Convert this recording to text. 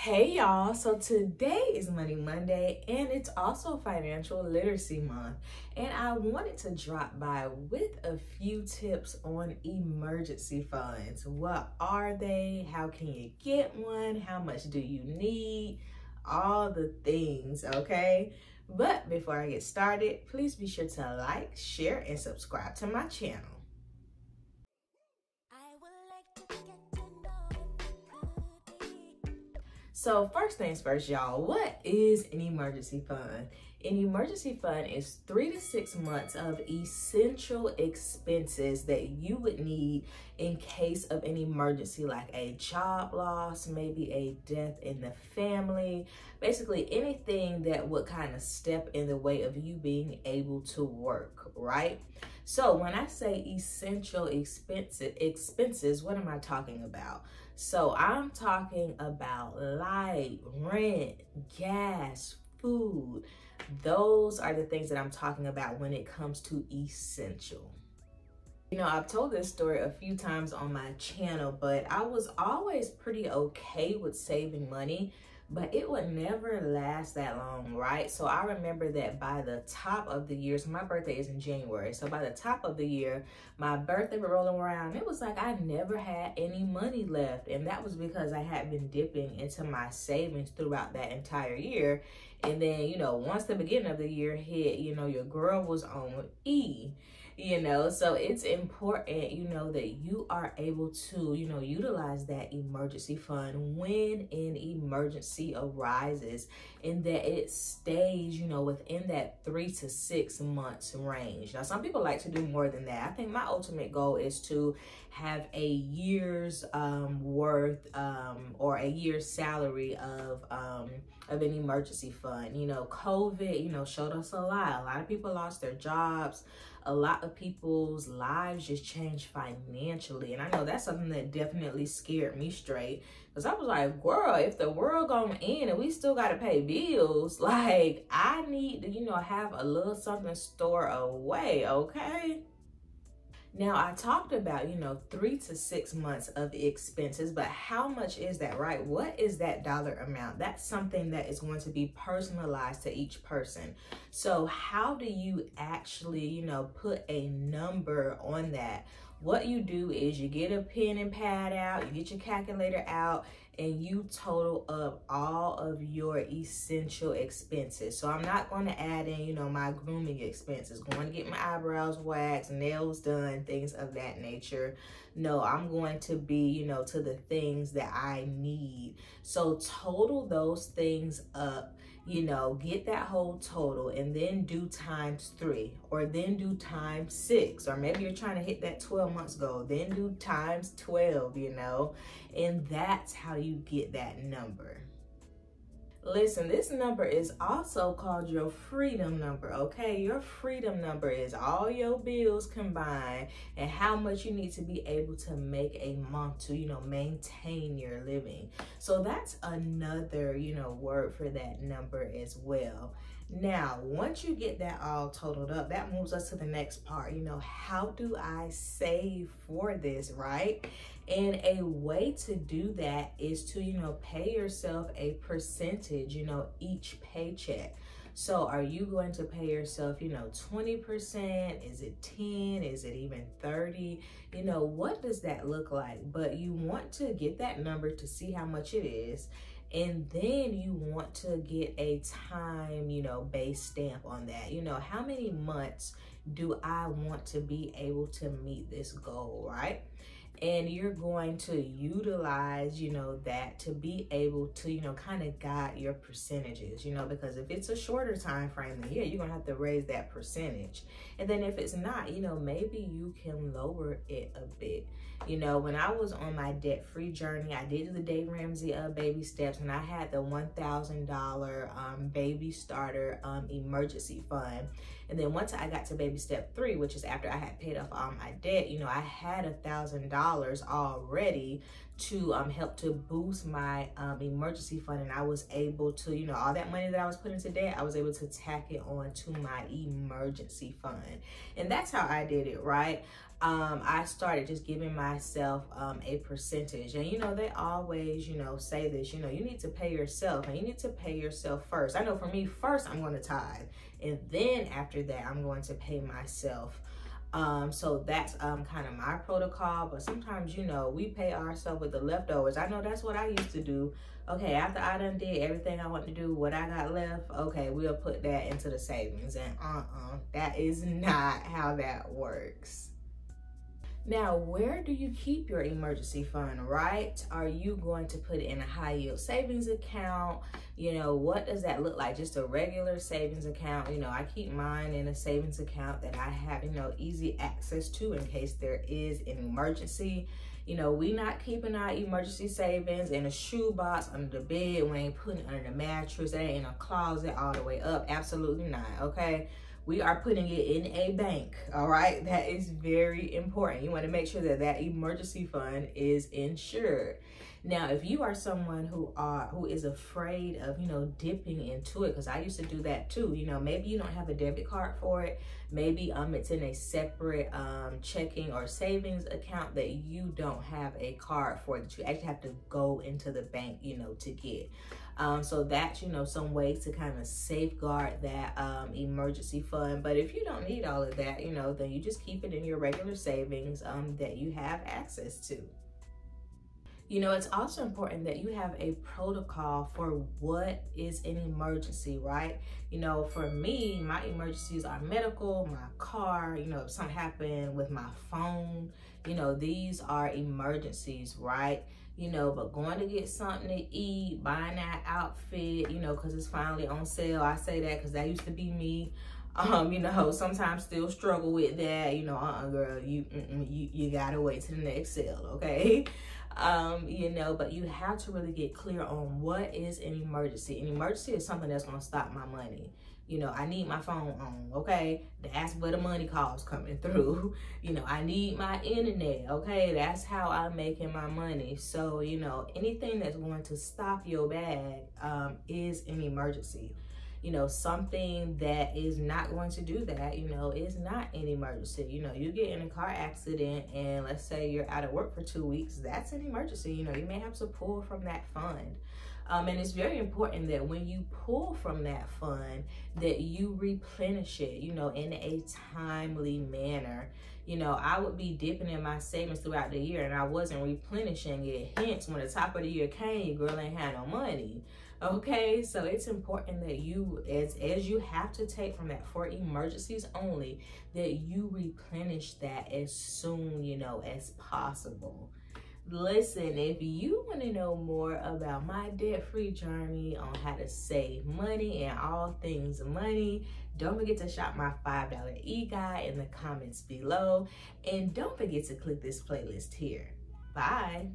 Hey y'all, so today is Money Monday and it's also Financial Literacy Month, and I wanted to drop by with a few tips on emergency funds. What are they? How can you get one? How much do you need? All the things, okay? But before I get started, please be sure to like, share, and subscribe to my channel. So first things first, y'all, what is an emergency fund? An emergency fund is 3 to 6 months of essential expenses that you would need in case of an emergency, like a job loss, maybe a death in the family, basically anything that would kind of step in the way of you being able to work, right? So when I say essential expenses, what am I talking about? So I'm talking about light, rent, gas, food. Those are the things that I'm talking about when it comes to essential. You know, I've told this story a few times on my channel, but I was always pretty okay with saving money, but it would never last that long, right? So I remember that by the top of the year, so my birthday is in January, so by the top of the year, my birthday was rolling around, it was like I never had any money left, and that was because I had been dipping into my savings throughout that entire year. And then, you know, once the beginning of the year hit, you know, your girl was on E. You know, so it's important, you know, that you are able to, you know, utilize that emergency fund when an emergency arises, and that it stays, you know, within that 3 to 6 months range. Now, some people like to do more than that. I think my ultimate goal is to have a year's worth or a year's salary of an emergency fund. You know, COVID, you know, showed us a lot. A lot of people lost their jobs. A lot of people's lives just changed financially. And I know that's something that definitely scared me straight. Because I was like, girl, if the world gonna end and we still got to pay bills, like, I need to, you know, have a little something stored away, okay? Now, I talked about, you know, 3 to 6 months of expenses, but how much is that, right? What is that dollar amount? That's something that is going to be personalized to each person. So how do you actually, you know, put a number on that? What you do is you get a pen and pad out, you get your calculator out, and you total up all of your essential expenses. So I'm not going to add in, you know, my grooming expenses, going to get my eyebrows waxed, nails done, things of that nature. No, I'm going to be, you know, to the things that I need. So total those things up, you know, get that whole total, and then do times 3, or then do times 6, or maybe you're trying to hit that 12 months goal, then do times 12, you know, and that's how you get that number. Listen, this number is also called your freedom number, okay? Your freedom number is all your bills combined and how much you need to be able to make a month to, you know, maintain your living. So that's another, you know, word for that number as well. Now, once you get that all totaled up, that moves us to the next part. You know, how do I save for this, right? And a way to do that is to, you know, pay yourself a percentage, you know, each paycheck. So are you going to pay yourself, you know, 20%? Is it 10? Is it even 30? You know, what does that look like? But you want to get that number to see how much it is. And then you want to get a time, you know, base stamp on that. You know, how many months do I want to be able to meet this goal, right? And you're going to utilize, you know, that to be able to, you know, kind of guide your percentages, you know, because if it's a shorter time frame, then yeah, you're going to have to raise that percentage. And then if it's not, you know, maybe you can lower it a bit. You know, when I was on my debt-free journey, I did the Dave Ramsey baby steps, and I had the $1,000 baby starter emergency fund. And then once I got to baby step 3, which is after I had paid off all my debt, you know, I had $1,000 already to help to boost my emergency fund. And I was able to, you know, all that money that I was putting into debt, I was able to tack it on to my emergency fund. And that's how I did it, right? I started just giving myself a percentage. And, you know, they always, you know, say this, you know, you need to pay yourself, and you need to pay yourself first. I know for me, first I'm going to tithe, and then after that, I'm going to pay myself. So that's kind of my protocol. But sometimes, you know, we pay ourselves with the leftovers. I know that's what I used to do. Okay, after I done did everything I want to do, what I got left, okay, we'll put that into the savings. And that is not how that works. Now, where do you keep your emergency fund, right? Are you going to put it in a high yield savings account? You know, what does that look like? Just a regular savings account? You know, I keep mine in a savings account that I have, you know, easy access to in case there is an emergency. You know, we not keeping our emergency savings in a shoebox under the bed. We ain't putting it under the mattress. It ain't in a closet all the way up. Absolutely not, okay? We are putting it in a bank, all right? That is very important. You want to make sure that that emergency fund is insured. Now, if you are someone who is afraid of, you know, dipping into it, because I used to do that too. You know, maybe you don't have a debit card for it. Maybe it's in a separate checking or savings account that you don't have a card for, that you actually have to go into the bank, you know, to get. So that's, you know, some ways to kind of safeguard that emergency fund. But if you don't need all of that, you know, then you just keep it in your regular savings that you have access to. You know, it's also important that you have a protocol for what is an emergency, right? You know, for me, my emergencies are medical, my car, you know, if something happened with my phone, you know, these are emergencies, right? You know, but going to get something to eat, buying that outfit, you know, because it's finally on sale. I say that because that used to be me. You know, sometimes still struggle with that. You know, girl, you gotta wait till the next sale, okay? You know, but you have to really get clear on what is an emergency. An emergency is something that's gonna stop my money. You know, I need my phone on, okay? That's where the money calls coming through. You know, I need my internet, okay? That's how I'm making my money. So, you know, anything that's going to stop your bag is an emergency. You know, something that is not going to do that, you know, is not an emergency. You know, you get in a car accident and let's say you're out of work for 2 weeks, that's an emergency. You know, you may have to pull from that fund. And it's very important that when you pull from that fund, that you replenish it, you know, in a timely manner. You know, I would be dipping in my savings throughout the year and I wasn't replenishing it. Hence, when the top of the year came, your girl ain't had no money. Okay, so it's important that you, as you have to take from that for emergencies only, that you replenish that as soon, you know, as possible. Listen, if you want to know more about my debt-free journey on how to save money and all things money, don't forget to shop my $5 e-guide in the comments below. And don't forget to click this playlist here. Bye.